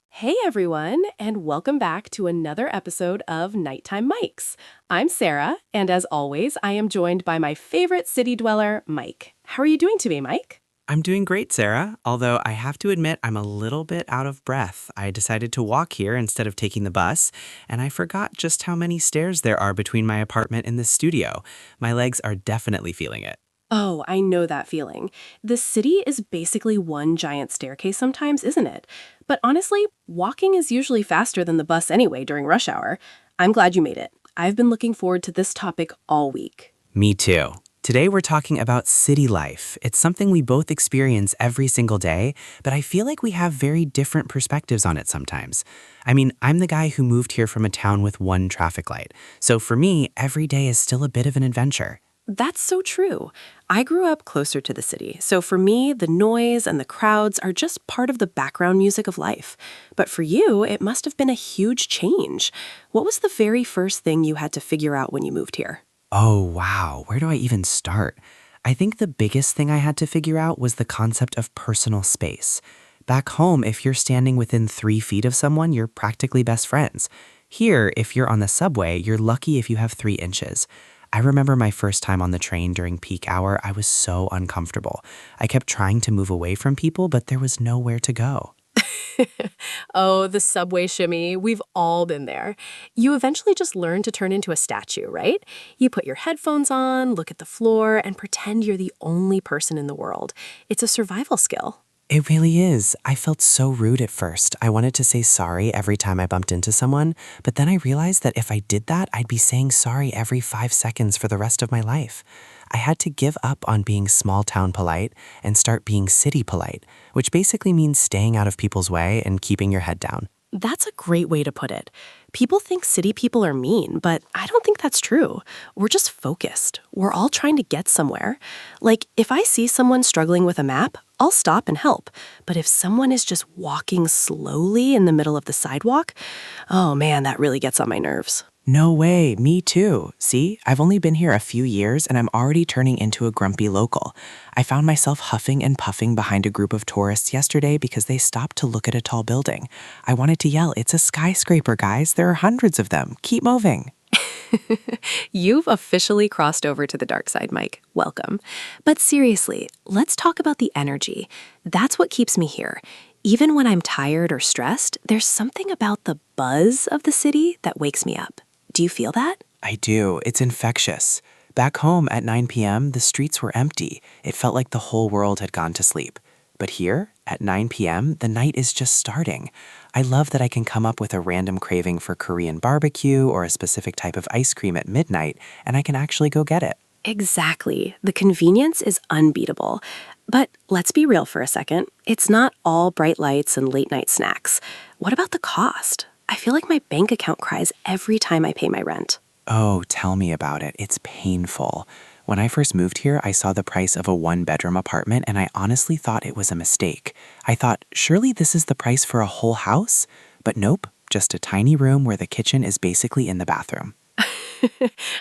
Hey everyone, and welcome back to another episode of Nighttime Mics. I'm Sarah, and as always, I am joined by my favorite city dweller, Mike. How are you doing today, Mike? I'm doing great, Sarah, although I have to admit I'm a little bit out of breath. I decided to walk here instead of taking the bus, and I forgot just how many stairs there are between my apartment and the studio. My legs are definitely feeling it. Oh, I know that feeling. The city is basically one giant staircase sometimes, isn't it? But honestly, walking is usually faster than the bus anyway during rush hour. I'm glad you made it. I've been looking forward to this topic all week. Me too. Today we're talking about city life. It's something we both experience every single day, but I feel like we have very different perspectives on it sometimes. I mean, I'm the guy who moved here from a town with one traffic light, so for me, every day is still a bit of an adventure. That's so true. I grew up closer to the city, so for me, the noise and the crowds are just part of the background music of life. But for you, it must have been a huge change. What was the very first thing you had to figure out when you moved here? Oh, wow. Where do I even start? I think the biggest thing I had to figure out was the concept of personal space. Back home, if you're standing within 3 feet of someone, you're practically best friends. Here, if you're on the subway, you're lucky if you have 3 inches. I remember my first time on the train during peak hour, I was so uncomfortable. I kept trying to move away from people, but there was nowhere to go. Oh, the subway shimmy. We've all been there. You eventually just learn to turn into a statue, right? You put your headphones on, look at the floor, and pretend you're the only person in the world. It's a survival skill. It really is. I felt so rude at first. I wanted to say sorry every time I bumped into someone, but then I realized that if I did that, I'd be saying sorry every 5 seconds for the rest of my life. I had to give up on being small town polite and start being city polite, which basically means staying out of people's way and keeping your head down. That's a great way to put it. People think city people are mean, but I don't think that's true. We're just focused. We're all trying to get somewhere. Like, if I see someone struggling with a map, I'll stop and help. But if someone is just walking slowly in the middle of the sidewalk, oh man, that really gets on my nerves. No way, me too. See, I've only been here a few years and I'm already turning into a grumpy local. I found myself huffing and puffing behind a group of tourists yesterday because they stopped to look at a tall building. I wanted to yell, "It's a skyscraper, guys. There are hundreds of them. Keep moving." You've officially crossed over to the dark side, Mike. Welcome. But seriously, let's talk about the energy. That's what keeps me here. Even when I'm tired or stressed, there's something about the buzz of the city that wakes me up. Do you feel that? I do. It's infectious. Back home at 9 p.m., the streets were empty. It felt like the whole world had gone to sleep. But here, at 9 p.m., the night is just starting. I love that I can come up with a random craving for Korean barbecue or a specific type of ice cream at midnight, and I can actually go get it. Exactly. The convenience is unbeatable. But let's be real for a second. It's not all bright lights and late night snacks. What about the cost? I feel like my bank account cries every time I pay my rent. Oh, tell me about it. It's painful. When I first moved here, I saw the price of a one-bedroom apartment and I honestly thought it was a mistake. I thought, surely this is the price for a whole house? But nope, just a tiny room where the kitchen is basically in the bathroom.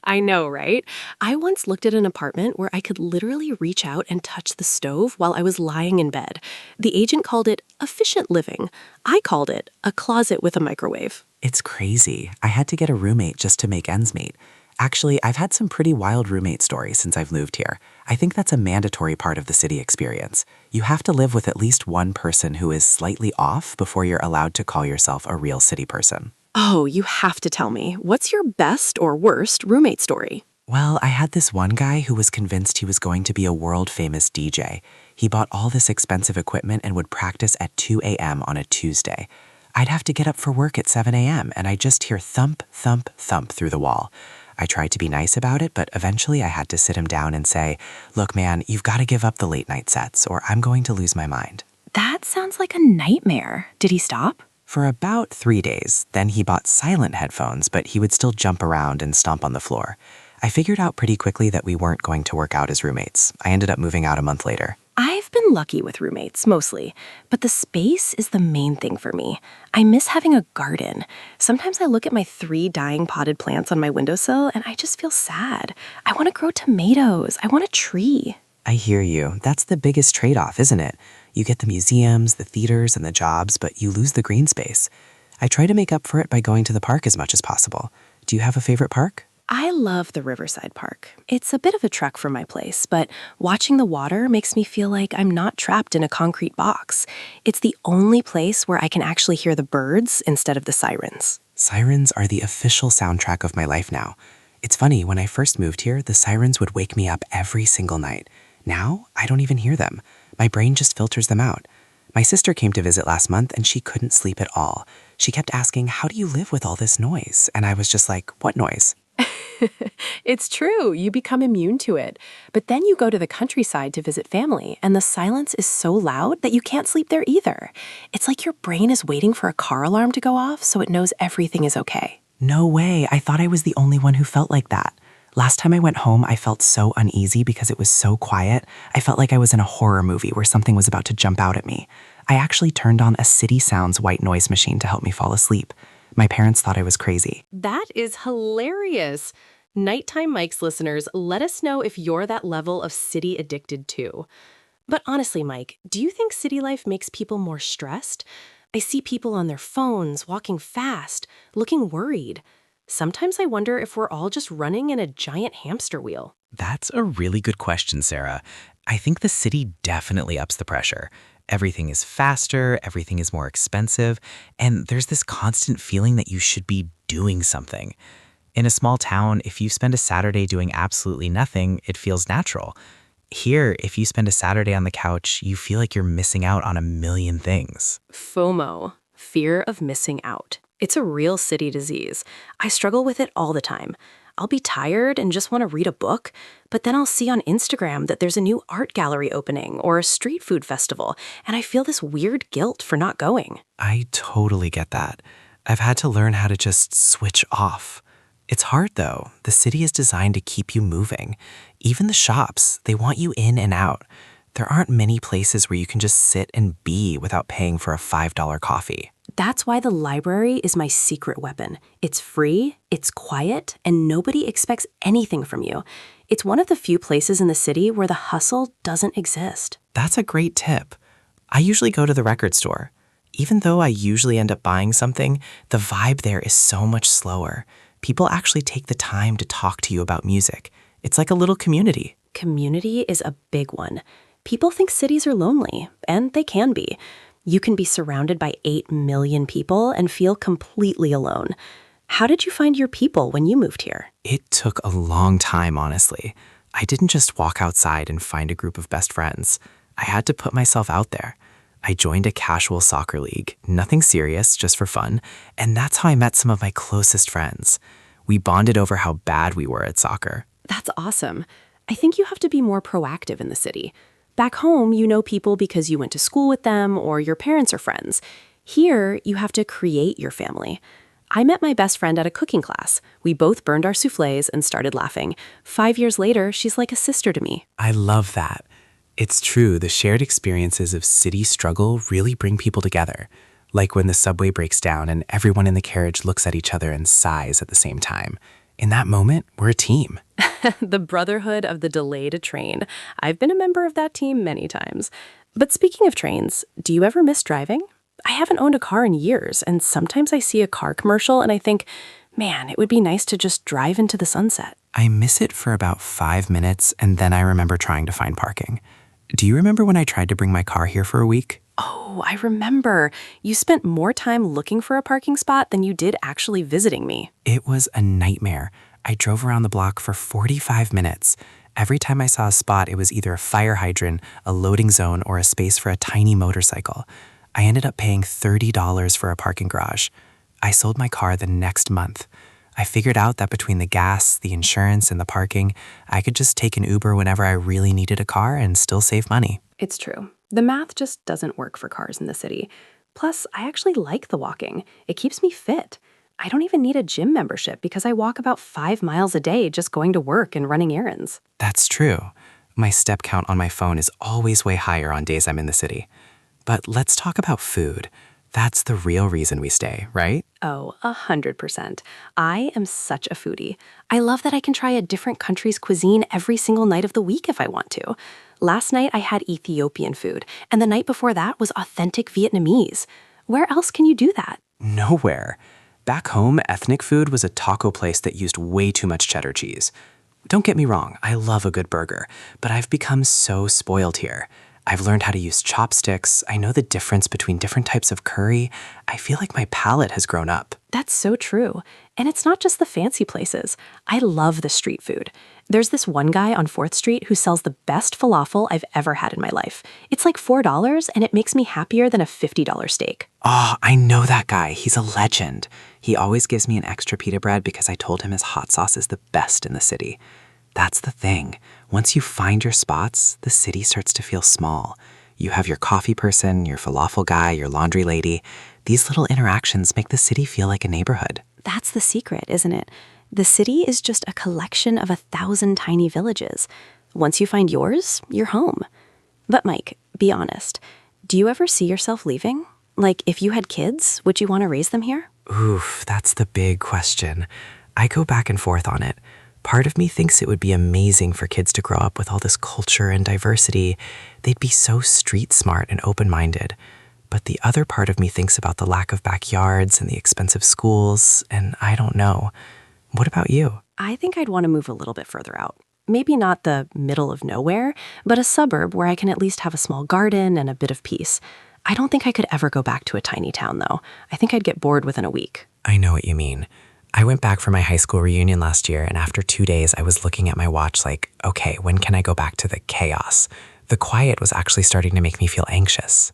I know, right? I once looked at an apartment where I could literally reach out and touch the stove while I was lying in bed. The agent called it efficient living. I called it a closet with a microwave. It's crazy. I had to get a roommate just to make ends meet. Actually, I've had some pretty wild roommate stories since I've moved here. I think that's a mandatory part of the city experience. You have to live with at least one person who is slightly off before you're allowed to call yourself a real city person. Oh, you have to tell me. What's your best or worst roommate story? Well, I had this one guy who was convinced he was going to be a world-famous DJ. He bought all this expensive equipment and would practice at 2 a.m. on a Tuesday. I'd have to get up for work at 7 a.m. and I'd just hear thump, thump, thump through the wall. I tried to be nice about it, but eventually I had to sit him down and say, "Look, man, you've got to give up the late night sets or I'm going to lose my mind." That sounds like a nightmare. Did he stop? For about 3 days, then he bought silent headphones, but he would still jump around and stomp on the floor. I figured out pretty quickly that we weren't going to work out as roommates. I ended up moving out a month later. I've been lucky with roommates, mostly, but the space is the main thing for me. I miss having a garden. Sometimes I look at my 3 dying potted plants on my windowsill and I just feel sad. I want to grow tomatoes. I want a tree. I hear you. That's the biggest trade-off, isn't it? You get the museums, the theaters, and the jobs, but you lose the green space. I try to make up for it by going to the park as much as possible. Do you have a favorite park? I love the Riverside Park. It's a bit of a trek from my place, but watching the water makes me feel like I'm not trapped in a concrete box. It's the only place where I can actually hear the birds instead of the sirens. Sirens are the official soundtrack of my life now. It's funny, when I first moved here, the sirens would wake me up every single night. Now, I don't even hear them. My brain just filters them out. My sister came to visit last month and she couldn't sleep at all. She kept asking, "How do you live with all this noise?" And I was just like, "What noise?" It's true, you become immune to it. But then you go to the countryside to visit family, and the silence is so loud that you can't sleep there either. It's like your brain is waiting for a car alarm to go off so it knows everything is okay. No way. I thought I was the only one who felt like that. Last time I went home, I felt so uneasy because it was so quiet. I felt like I was in a horror movie where something was about to jump out at me. I actually turned on a City Sounds white noise machine to help me fall asleep. My parents thought I was crazy. That is hilarious. Nighttime Mike's listeners, let us know if you're that level of city addicted too. But honestly, Mike, do you think city life makes people more stressed? I see people on their phones, walking fast, looking worried. Sometimes I wonder if we're all just running in a giant hamster wheel. That's a really good question, Sarah. I think the city definitely ups the pressure. Everything is faster, everything is more expensive, and there's this constant feeling that you should be doing something. In a small town, if you spend a Saturday doing absolutely nothing, it feels natural. Here, if you spend a Saturday on the couch, you feel like you're missing out on a million things. FOMO, fear of missing out. It's a real city disease. I struggle with it all the time. I'll be tired and just want to read a book, but then I'll see on Instagram that there's a new art gallery opening or a street food festival, and I feel this weird guilt for not going. I totally get that. I've had to learn how to just switch off. It's hard though. The city is designed to keep you moving. Even the shops, they want you in and out. There aren't many places where you can just sit and be without paying for a $5 coffee. That's why the library is my secret weapon. It's free, it's quiet, and nobody expects anything from you. It's one of the few places in the city where the hustle doesn't exist. That's a great tip. I usually go to the record store. Even though I usually end up buying something, the vibe there is so much slower. People actually take the time to talk to you about music. It's like a little community. Community is a big one. People think cities are lonely, and they can be. You can be surrounded by 8 million people and feel completely alone. How did you find your people when you moved here? It took a long time, honestly. I didn't just walk outside and find a group of best friends. I had to put myself out there. I joined a casual soccer league, nothing serious, just for fun, and that's how I met some of my closest friends. We bonded over how bad we were at soccer. That's awesome. I think you have to be more proactive in the city. Back home, you know people because you went to school with them or your parents are friends. Here, you have to create your family. I met my best friend at a cooking class. We both burned our soufflés and started laughing. 5 years later, she's like a sister to me. I love that. It's true, the shared experiences of city struggle really bring people together. Like when the subway breaks down and everyone in the carriage looks at each other and sighs at the same time. In that moment, we're a team. The brotherhood of the delayed train. I've been a member of that team many times. But speaking of trains, do you ever miss driving? I haven't owned a car in years, and sometimes I see a car commercial and I think, man, it would be nice to just drive into the sunset. I miss it for about 5 minutes, and then I remember trying to find parking. Do you remember when I tried to bring my car here for a week? Oh, I remember. You spent more time looking for a parking spot than you did actually visiting me. It was a nightmare. I drove around the block for 45 minutes. Every time I saw a spot, it was either a fire hydrant, a loading zone, or a space for a tiny motorcycle. I ended up paying $30 for a parking garage. I sold my car the next month. I figured out that between the gas, the insurance, and the parking, I could just take an Uber whenever I really needed a car and still save money. It's true. The math just doesn't work for cars in the city. Plus, I actually like the walking. It keeps me fit. I don't even need a gym membership because I walk about 5 miles a day just going to work and running errands. That's true. My step count on my phone is always way higher on days I'm in the city. But let's talk about food. That's the real reason we stay, right? Oh, 100%. I am such a foodie. I love that I can try a different country's cuisine every single night of the week if I want to. Last night I had Ethiopian food, and the night before that was authentic Vietnamese. Where else can you do that? Nowhere. Back home, ethnic food was a taco place that used way too much cheddar cheese. Don't get me wrong, I love a good burger, but I've become so spoiled here. I've learned how to use chopsticks, I know the difference between different types of curry. I feel like my palate has grown up. That's so true. And it's not just the fancy places. I love the street food. There's this one guy on 4th Street who sells the best falafel I've ever had in my life. It's like $4 and it makes me happier than a $50 steak. Oh, I know that guy. He's a legend. He always gives me an extra pita bread because I told him his hot sauce is the best in the city. That's the thing. Once you find your spots, the city starts to feel small. You have your coffee person, your falafel guy, your laundry lady. These little interactions make the city feel like a neighborhood. That's the secret, isn't it? The city is just a collection of 1,000 tiny villages. Once you find yours, you're home. But Mike, be honest. Do you ever see yourself leaving? Like, if you had kids, would you want to raise them here? Oof, that's the big question. I go back and forth on it. Part of me thinks it would be amazing for kids to grow up with all this culture and diversity. They'd be so street smart and open-minded. But the other part of me thinks about the lack of backyards and the expensive schools, and I don't know. What about you? I think I'd want to move a little bit further out. Maybe not the middle of nowhere, but a suburb where I can at least have a small garden and a bit of peace. I don't think I could ever go back to a tiny town, though. I think I'd get bored within a week. I know what you mean. I went back for my high school reunion last year, and after 2 days, I was looking at my watch like, okay, when can I go back to the chaos? The quiet was actually starting to make me feel anxious.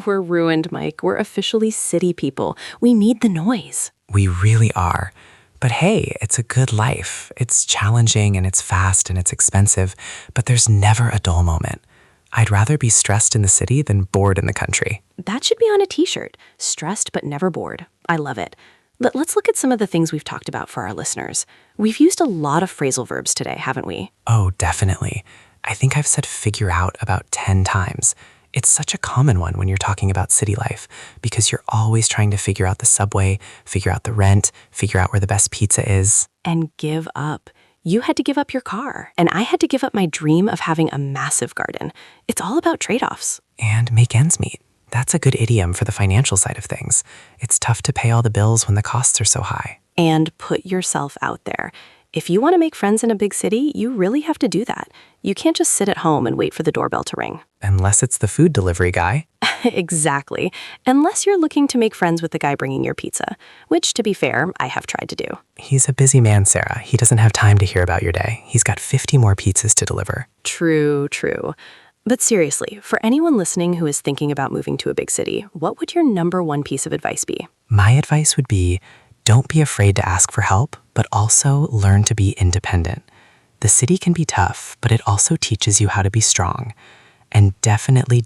We're ruined, Mike. We're officially city people. We need the noise. We really are. But hey, it's a good life. It's challenging and it's fast and it's expensive, but there's never a dull moment. I'd rather be stressed in the city than bored in the country. That should be on a t-shirt. Stressed but never bored. I love it. But let's look at some of the things we've talked about for our listeners. We've used a lot of phrasal verbs today, haven't we? Oh, definitely. I think I've said figure out about 10 times. It's such a common one when you're talking about city life because you're always trying to figure out the subway, figure out the rent, figure out where the best pizza is. And give up. You had to give up your car, and I had to give up my dream of having a massive garden. It's all about trade-offs. And make ends meet. That's a good idiom for the financial side of things. It's tough to pay all the bills when the costs are so high. And put yourself out there. If you want to make friends in a big city, you really have to do that. You can't just sit at home and wait for the doorbell to ring. Unless it's the food delivery guy. Exactly. Unless you're looking to make friends with the guy bringing your pizza, which, to be fair, I have tried to do. He's a busy man, Sarah. He doesn't have time to hear about your day. He's got 50 more pizzas to deliver. True. But seriously, for anyone listening who is thinking about moving to a big city, what would your number one piece of advice be? My advice would be, don't be afraid to ask for help, but also learn to be independent. The city can be tough, but it also teaches you how to be strong. And definitely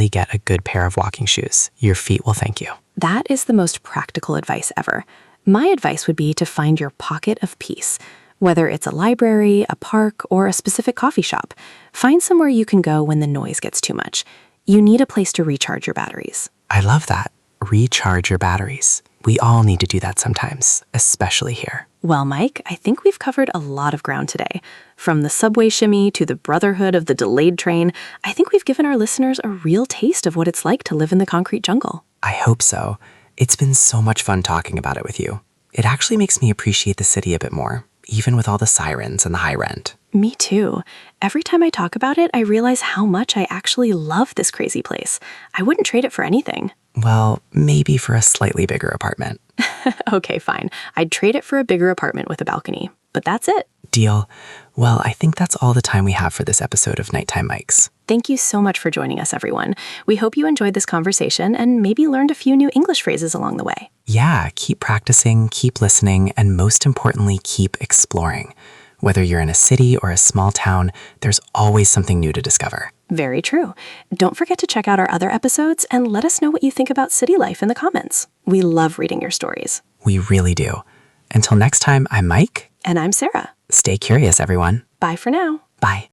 get a good pair of walking shoes. Your feet will thank you. That is the most practical advice ever. My advice would be to find your pocket of peace. Whether it's a library, a park, or a specific coffee shop, find somewhere you can go when the noise gets too much. You need a place to recharge your batteries. I love that. Recharge your batteries. We all need to do that sometimes, especially here. Well, Mike, I think we've covered a lot of ground today. From the subway shimmy to the brotherhood of the delayed train, I think we've given our listeners a real taste of what it's like to live in the concrete jungle. I hope so. It's been so much fun talking about it with you. It actually makes me appreciate the city a bit more, even with all the sirens and the high rent. Me too. Every time I talk about it, I realize how much I actually love this crazy place. I wouldn't trade it for anything. Well, maybe for a slightly bigger apartment. Okay, fine. I'd trade it for a bigger apartment with a balcony. But that's it. Deal. Well, I think that's all the time we have for this episode of Nighttime Mics. Thank you so much for joining us, everyone. We hope you enjoyed this conversation and maybe learned a few new English phrases along the way. Yeah, keep practicing, keep listening, and most importantly, keep exploring. Whether you're in a city or a small town, there's always something new to discover. Very true. Don't forget to check out our other episodes and let us know what you think about city life in the comments. We love reading your stories. We really do. Until next time, I'm Mike. And I'm Sarah. Stay curious, everyone. Bye for now. Bye.